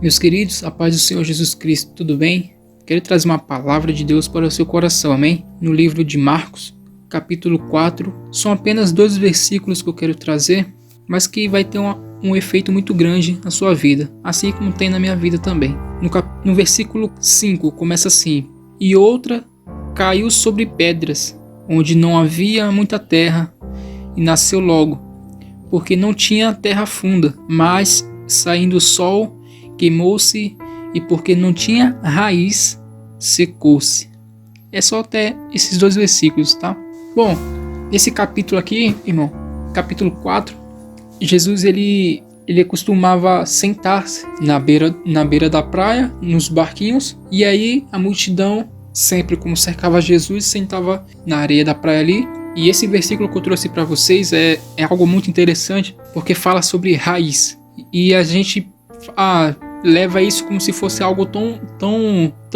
Meus queridos, a paz do Senhor Jesus Cristo, tudo bem? Quero trazer uma palavra de Deus para o seu coração, amém? No livro de Marcos, capítulo 4, são apenas 2 versículos que eu quero trazer, mas que vai ter um efeito muito grande na sua vida, assim como tem na minha vida também. No versículo 5 começa assim: E outra caiu sobre pedras, onde não havia muita terra, e nasceu logo, porque não tinha terra funda, mas saindo o sol, queimou-se, e porque não tinha raiz, secou-se. É só até esses 2 versículos, tá? Bom, nesse capítulo aqui, irmão, capítulo 4, Jesus ele costumava sentar-se na beira da praia, nos barquinhos, e aí a multidão, sempre como cercava Jesus, sentava na areia da praia ali. E esse versículo que eu trouxe para vocês é algo muito interessante, porque fala sobre raiz. E a gente leva isso como se fosse algo tão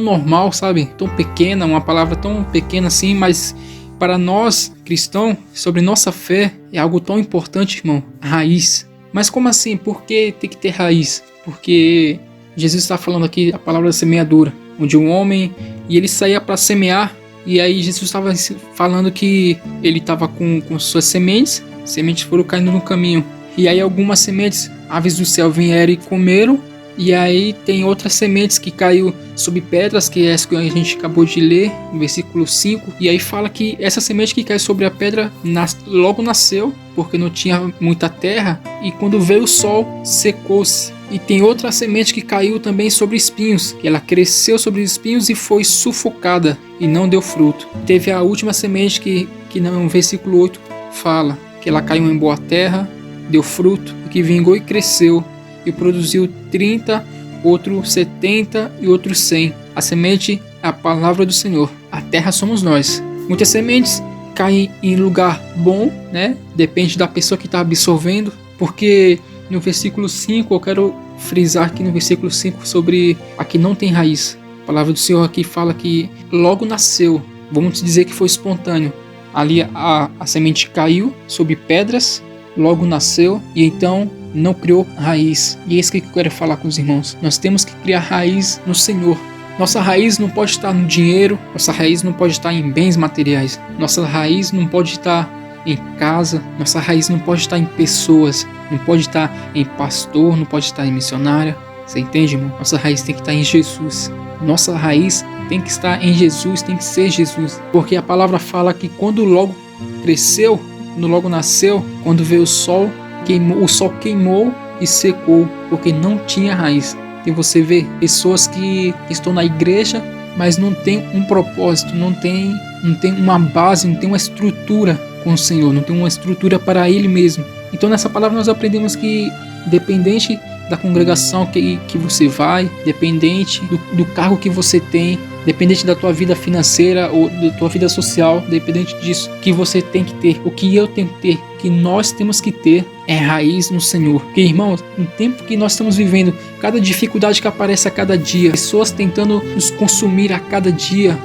normal, sabe? Tão pequena, uma palavra tão pequena assim, mas para nós cristãos, sobre nossa fé, é algo tão importante, irmão. Raiz. Mas como assim? Por que tem que ter raiz? Porque Jesus está falando aqui a palavra da semeadura, onde um homem, e ele saía para semear, e aí Jesus estava falando que ele estava com suas sementes foram caindo no caminho. E aí algumas sementes, aves do céu vieram e comeram. E aí tem outras sementes que caiu sobre pedras, que é essa que a gente acabou de ler, no versículo 5. E aí fala que essa semente que caiu sobre a pedra logo nasceu, porque não tinha muita terra. E quando veio o sol, secou-se. E tem outra semente que caiu também sobre espinhos, que ela cresceu sobre os espinhos e foi sufocada e não deu fruto. Teve a última semente que no versículo 8 fala que ela caiu em boa terra, deu fruto, que vingou e cresceu, e produziu 30, outro 70 e outro 100. A semente é a palavra do Senhor. A terra somos nós. Muitas sementes caem em lugar bom, né? Depende da pessoa que está absorvendo, porque no versículo 5, eu quero frisar aqui no versículo 5 sobre a que não tem raiz. A palavra do Senhor aqui fala que logo nasceu, vamos dizer que foi espontâneo. Ali a semente caiu sobre pedras, logo nasceu e então não criou raiz. E é isso que eu quero falar com os irmãos. Nós temos que criar raiz no Senhor. Nossa raiz não pode estar no dinheiro, nossa raiz não pode estar em bens materiais, nossa raiz não pode estar em casa, nossa raiz não pode estar em pessoas, não pode estar em pastor, não pode estar em missionária. Você entende, irmão? Nossa raiz tem que estar em Jesus. Nossa raiz tem que estar em Jesus, tem que ser Jesus. Porque a palavra fala que quando logo cresceu, quando logo nasceu, quando veio o sol queimou e secou, porque não tinha raiz. E você vê pessoas que estão na igreja, mas não tem um propósito, não tem uma base, não tem uma estrutura com o Senhor, não tem uma estrutura para Ele mesmo. Então nessa palavra nós aprendemos que, dependente da congregação que você vai, dependente do cargo que você tem, dependente da tua vida financeira ou da tua vida social, dependente disso, que você tem que ter, o que eu tenho que ter, que nós temos que ter, é raiz no Senhor. Porque, irmãos, no tempo que nós estamos vivendo, cada dificuldade que aparece a cada dia, pessoas tentando nos consumir a cada dia,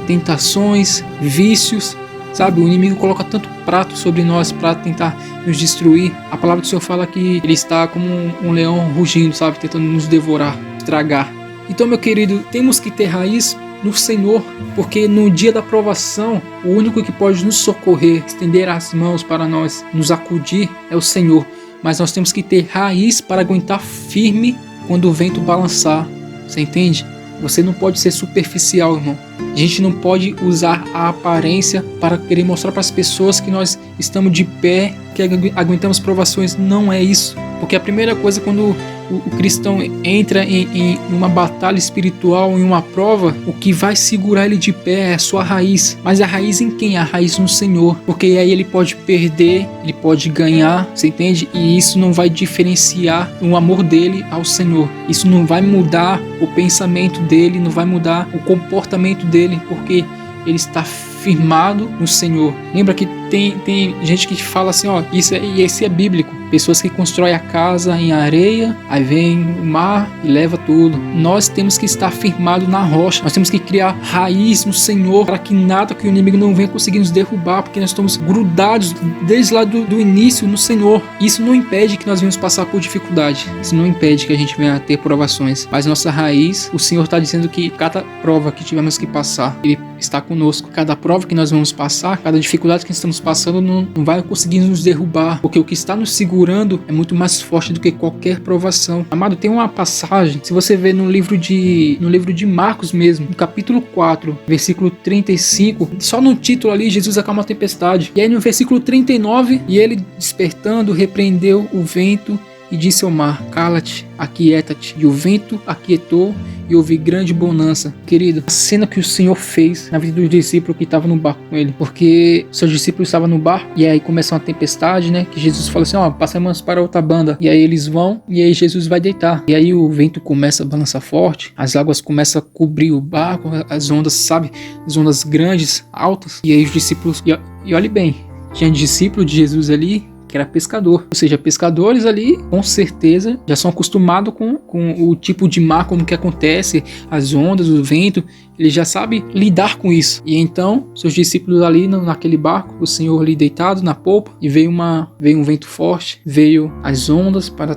tentações, vícios, sabe? O inimigo coloca tanto prato sobre nós para tentar nos destruir. A palavra do Senhor fala que ele está como um leão rugindo, sabe? Tentando nos devorar, estragar. Então, meu querido, temos que ter raiz no Senhor, porque no dia da provação, o único que pode nos socorrer, estender as mãos para nós, nos acudir, é o Senhor. Mas nós temos que ter raiz para aguentar firme quando o vento balançar. Você entende? Você não pode ser superficial, irmão. A gente não pode usar a aparência para querer mostrar para as pessoas que nós estamos de pé, que aguentamos provações. Não é isso. Porque a primeira coisa, quando o cristão entra em uma batalha espiritual, em uma prova, o que vai segurar ele de pé é a sua raiz. Mas a raiz em quem? A raiz no Senhor. Porque aí ele pode perder, ele pode ganhar, você entende? E isso não vai diferenciar o amor dele ao Senhor. Isso não vai mudar o pensamento dele, não vai mudar o comportamento dele, porque ele está firmado no Senhor. Lembra que tem gente que fala assim, ó, isso é bíblico. pessoas que constroem a casa em areia, aí vem o mar e leva tudo. Nós temos que estar firmados na rocha, nós temos que criar raiz no Senhor, para que nada, que o inimigo não venha conseguir nos derrubar, porque nós estamos grudados desde lá do início no Senhor. Isso não impede que nós venhamos passar por dificuldade, isso não impede que a gente venha a ter provações, mas nossa raiz, o Senhor está dizendo que cada prova que tivermos que passar, Ele está conosco. Cada prova que nós vamos passar, cada dificuldade que estamos passando não vai conseguir nos derrubar, porque o que está nos segurando é muito mais forte do que qualquer provação. Amado, tem uma passagem, se você ver no livro de Marcos mesmo, no capítulo 4, versículo 35, só no título ali, Jesus acalma a tempestade. E aí no versículo 39, e ele despertando, repreendeu o vento e disse ao mar: cala-te, aquieta-te. E o vento aquietou e houve grande bonança. Querido, a cena que o Senhor fez na vida dos discípulos que estavam no barco com ele, porque seus discípulos estavam no barco e aí começa uma tempestade, né? Que Jesus fala assim: ó, passamos para outra banda. E aí eles vão e aí Jesus vai deitar. E aí o vento começa a balançar forte, as águas começam a cobrir o barco, as ondas, sabe? As ondas grandes, altas. E aí os discípulos, e olhe bem, tinha discípulo de Jesus ali que era pescador, ou seja, pescadores ali com certeza já são acostumados com o tipo de mar, como que acontece, as ondas, o vento, ele já sabe lidar com isso. E então, seus discípulos ali naquele barco, o Senhor ali deitado na polpa, e veio um vento forte, veio as ondas para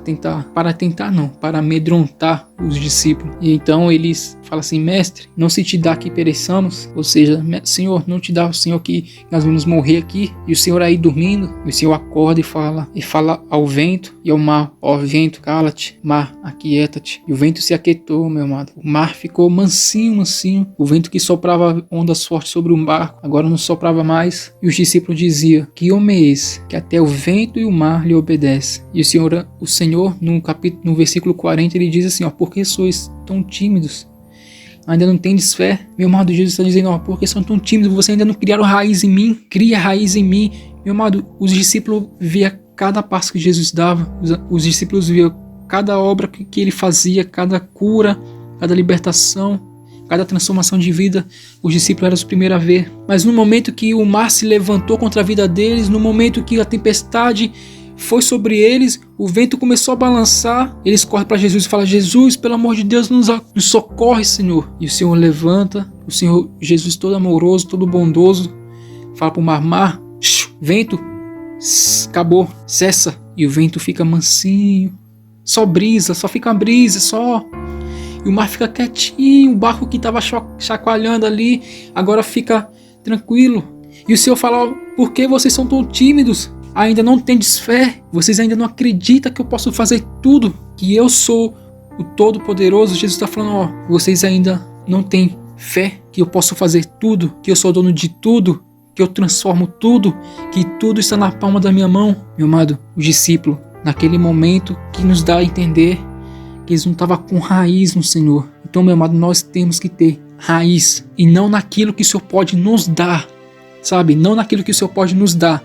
amedrontar os discípulos. E então eles falam assim: mestre, não se te dá que pereçamos, ou seja, Senhor, não te dá o Senhor que nós vamos morrer aqui. E o Senhor aí dormindo, e o Senhor acorda e fala ao vento e ao mar: ó vento, cala-te, mar, aquieta-te. E o vento se aquietou, meu amado. O mar ficou mansinho, mansinho. O vento que soprava ondas fortes sobre o barco, agora não soprava mais. E os discípulos diziam: que homem é esse, que até o vento e o mar lhe obedecem? E o Senhor no versículo 40, ele diz assim: ó, por que sois tão tímidos? Ainda não tendes fé? Meu amado, Jesus está dizendo: ó, por que são tão tímidos? Vocês ainda não criaram raiz em mim? Cria raiz em mim. Meu amado, os discípulos via cada passo que Jesus dava, os discípulos via cada obra que ele fazia, cada cura, cada libertação, cada transformação de vida. Os discípulos eram os primeiros a ver. Mas no momento que o mar se levantou contra a vida deles, no momento que a tempestade foi sobre eles, o vento começou a balançar, eles correm para Jesus e falam: Jesus, pelo amor de Deus, nos socorre, Senhor. E o Senhor levanta, o Senhor Jesus todo amoroso, todo bondoso, fala para o mar: vento, acabou, cessa. E o vento fica mansinho, só brisa, só fica brisa, só. E o mar fica quietinho, o barco que estava chacoalhando ali agora fica tranquilo. E o Senhor fala: por que vocês são tão tímidos? Ainda não tendes fé? Vocês ainda não acreditam que eu posso fazer tudo? Que eu sou o Todo-Poderoso? Jesus está falando: ó, vocês ainda não têm fé que eu posso fazer tudo? Que eu sou dono de tudo? Que eu transformo tudo? Que tudo está na palma da minha mão? Meu amado, o discípulo, naquele momento que nos dá a entender que eles não estavam com raiz no Senhor. Então, meu amado, nós temos que ter raiz e não naquilo que o Senhor pode nos dar, sabe? Não naquilo que o Senhor pode nos dar.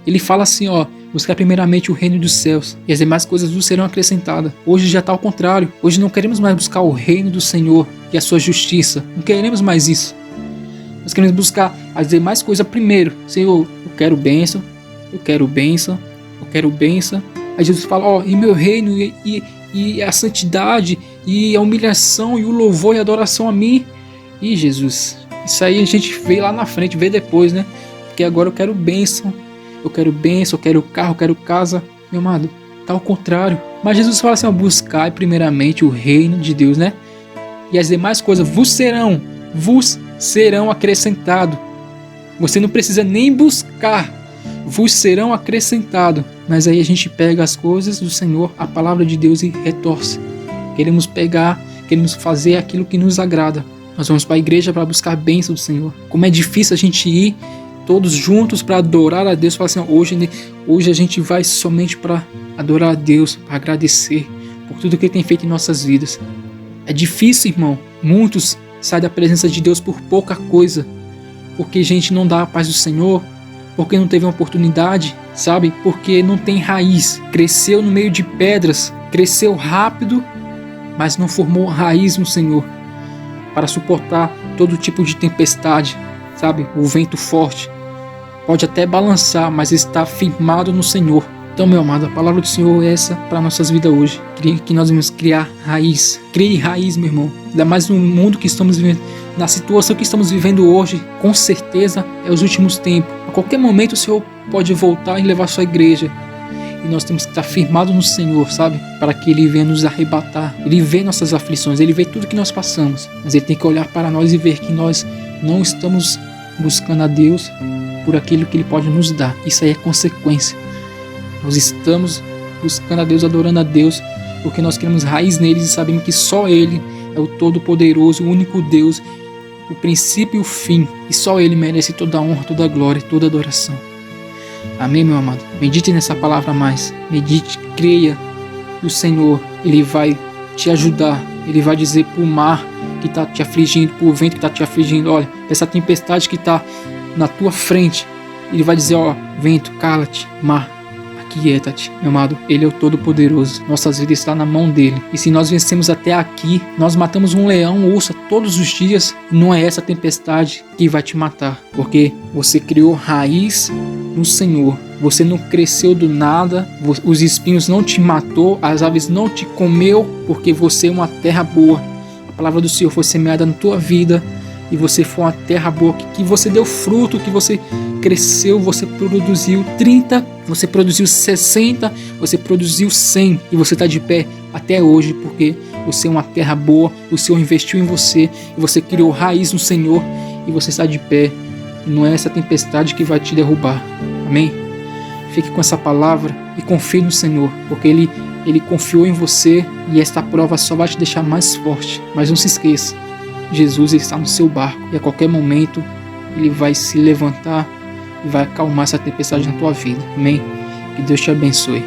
Ele fala assim, ó: buscar primeiramente o reino dos céus e as demais coisas vos serão acrescentadas. Hoje já está ao contrário. Hoje não queremos mais buscar o reino do Senhor e a sua justiça. Não queremos mais isso. Nós queremos buscar as demais coisas primeiro. Senhor, eu quero bênção, eu quero bênção, eu quero bênção. Aí Jesus fala: ó, e meu reino e a santidade e a humilhação e o louvor e a adoração a mim. E Jesus, isso aí a gente vê lá na frente, vê depois, né? Porque agora eu quero bênção, eu quero carro, eu quero casa. Meu amado, tá ao contrário. Mas Jesus fala assim: ó, buscai primeiramente o reino de Deus, né? E as demais coisas vos serão acrescentado. Você não precisa nem buscar, vos serão acrescentado. Mas aí a gente pega as coisas do Senhor, a palavra de Deus, e retorce. Queremos pegar, queremos fazer aquilo que nos agrada. Nós vamos para a igreja para buscar a bênção do Senhor. Como é difícil a gente ir todos juntos para adorar a Deus. Falar assim: hoje a gente vai somente para adorar a Deus, para agradecer por tudo que Ele tem feito em nossas vidas. É difícil, irmão. Muitos saem da presença de Deus por pouca coisa, porque gente não dá a paz do Senhor, porque não teve uma oportunidade, sabe? Porque não tem raiz. Cresceu no meio de pedras, cresceu rápido, mas não formou raiz no Senhor para suportar todo tipo de tempestade, sabe? O vento forte pode até balançar, mas está firmado no Senhor. Então, meu amado, a palavra do Senhor é essa para nossas vidas hoje. Que nós vamos criar raiz. Crie raiz, meu irmão. Ainda mais no mundo que estamos vivendo, na situação que estamos vivendo hoje, com certeza é os últimos tempos. A qualquer momento o Senhor pode voltar e levar a sua igreja. E nós temos que estar firmados no Senhor, sabe? Para que Ele venha nos arrebatar. Ele vê nossas aflições, Ele vê tudo que nós passamos. Mas Ele tem que olhar para nós e ver que nós não estamos buscando a Deus por aquilo que Ele pode nos dar. Isso aí é consequência. Nós estamos buscando a Deus, adorando a Deus, porque nós queremos raiz neles e sabemos que só Ele é o Todo-Poderoso, o único Deus, o princípio e o fim. E só Ele merece toda a honra, toda a glória, toda a adoração. Amém, meu amado? Medite nessa palavra mais. Medite, creia no Senhor. Ele vai te ajudar. Ele vai dizer para o mar que está te afligindo, para o vento que está te afligindo, olha, essa tempestade que está na tua frente. Ele vai dizer, ó, vento, cala-te, mar, aquieta-te, meu amado. Ele é o Todo-Poderoso. Nossas vidas estão na mão dele. E se nós vencemos até aqui, nós matamos um leão, uma ursa todos os dias, não é essa tempestade que vai te matar, porque você criou raiz no Senhor. Você não cresceu do nada, os espinhos não te matou, as aves não te comeu, porque você é uma terra boa. A palavra do Senhor foi semeada na tua vida e você foi uma terra boa, que você deu fruto, que você cresceu, você produziu 30, você produziu 60, você produziu 100 e você está de pé até hoje porque você é uma terra boa, o Senhor investiu em você e você criou raiz no Senhor e você está de pé. Não é essa tempestade que vai te derrubar. Amém? Fique com essa palavra e confie no Senhor, porque Ele confiou em você e esta prova só vai te deixar mais forte. Mas não se esqueça, Jesus está no seu barco e a qualquer momento Ele vai se levantar e vai acalmar essa tempestade na tua vida. Amém? Que Deus te abençoe.